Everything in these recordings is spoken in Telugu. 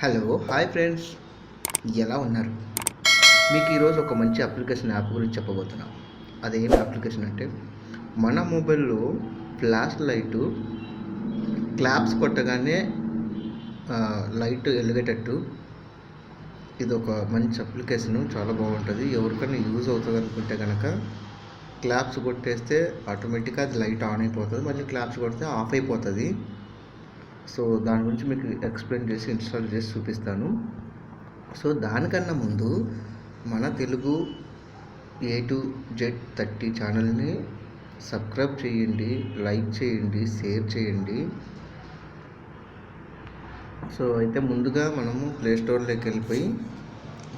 హలో హాయ్ ఫ్రెండ్స్, ఎలా ఉన్నారు? మీకు ఈరోజు ఒక మంచి అప్లికేషన్ యాప్ గురించి చెప్పబోతున్నాం. అదేం అప్లికేషన్ అంటే, మన మొబైల్లో ఫ్లాష్ లైటు క్లాప్స్ కొట్టగానే లైట్ వెలిగేటట్టు ఇది ఒక మంచి అప్లికేషను. చాలా బాగుంటుంది. ఎవరికైనా యూజ్ అవుతుంది అనుకుంటే కనుక క్లాప్స్ కొట్టేస్తే ఆటోమేటిక్గా అది లైట్ ఆన్ అయిపోతుంది, మళ్ళీ క్లాప్స్ కొడితే ఆఫ్ అయిపోతుంది. సో దాని గురించి మీకు ఎక్స్ప్లెయిన్ చేసి ఇన్స్టాల్ చేసి చూపిస్తాను. సో దానికన్నా ముందు మన తెలుగు A to Z30 ఛానల్ని సబ్స్క్రైబ్ చేయండి, లైక్ చేయండి, షేర్ చేయండి. సో అయితే ముందుగా మనము ప్లేస్టోర్లోకి వెళ్ళిపోయి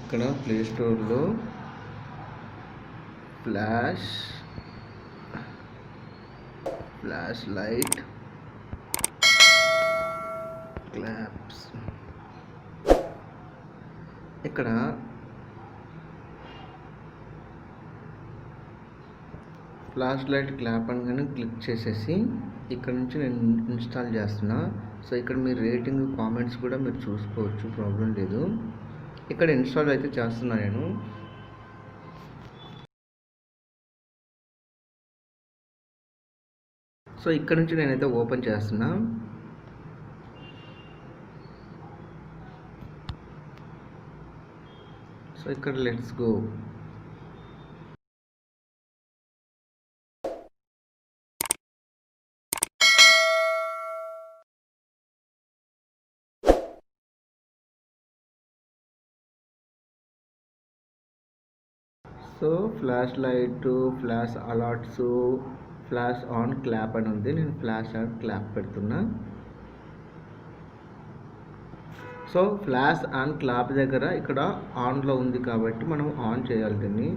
ఇక్కడ ప్లేస్టోర్లో ఫ్లాష్ లైట్ క్లాప్స్, ఇక్కడ ఫ్లాష్ లైట్ క్లాప్ అని క్లిక్ చేసేసి ఇక్కడ నుంచి నేను ఇన్స్టాల్ చేస్తున్నా. సో ఇక్కడ మీ రేటింగ్ కామెంట్స్ కూడా మీరు చూసుకోవచ్చు, ప్రాబ్లం లేదు. ఇక్కడ ఇన్స్టాల్ అయితే చేస్తున్నా నేను. సో ఇక్కడ నుంచి నేనైతే ఓపెన్ చేస్తున్నా. సో ఇక్కడ let's go. So flash light, flash alerts, flash on clap అని ఉంది. నేను ఫ్లాష్ ఆన్ క్లాప్ పెడుతున్నా. సో ఫ్లాష్ ఆన్ క్లాప్ దగ్గర ఇక్కడ ఆన్లో ఉంది కాబట్టి మనం ఆన్ చేయాలి దీన్ని.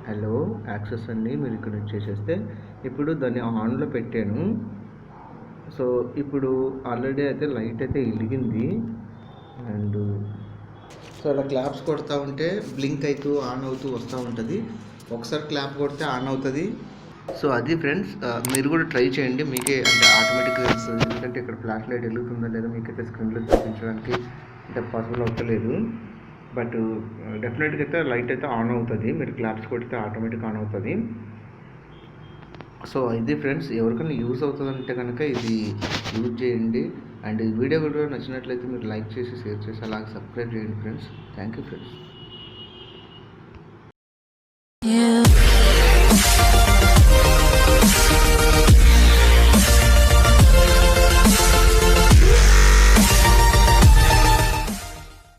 హలో యాక్సెస్ అన్ని మీరు ఇక్కడ చేసేస్తే ఇప్పుడు దాన్ని ఆన్లో పెట్టాను. సో ఇప్పుడు ఆల్రెడీ అయితే లైట్ అయితే వెలిగింది. అండ్ సో అలా క్లాప్స్ కొడతా ఉంటే బ్లింక్ అవుతూ ఆన్ అవుతూ వస్తూ ఉంటుంది. ఒకసారి క్లాప్ కొడితే ఆన్ అవుతుంది. సో అది ఫ్రెండ్స్, మీరు కూడా ట్రై చేయండి. మీకే అంటే ఆటోమేటిక్గా వస్తుంది. ఎందుకంటే ఇక్కడ ఫ్లాష్ లైట్ వెలుగుతుందా లేదా మీకైతే స్క్రీన్లో చూపించడానికి అంటే పాసిబుల్ అవుతలేదు. బట్ డెఫినెట్గా అయితే లైట్ అయితే ఆన్ అవుతుంది. మీరు క్లాప్స్ కొడితే ఆటోమేటిక్ ఆన్ అవుతుంది. సో ఇది ఫ్రెండ్స్, ఎవరికైనా యూజ్ అవుతుందంటే కనుక ఇది యూజ్ చేయండి. అండ్ ఈ వీడియో కూడా నచ్చినట్లయితే మీరు లైక్ చేసి షేర్ చేసి అలాగే సబ్స్క్రైబ్ చేయండి ఫ్రెండ్స్. Thank you friends.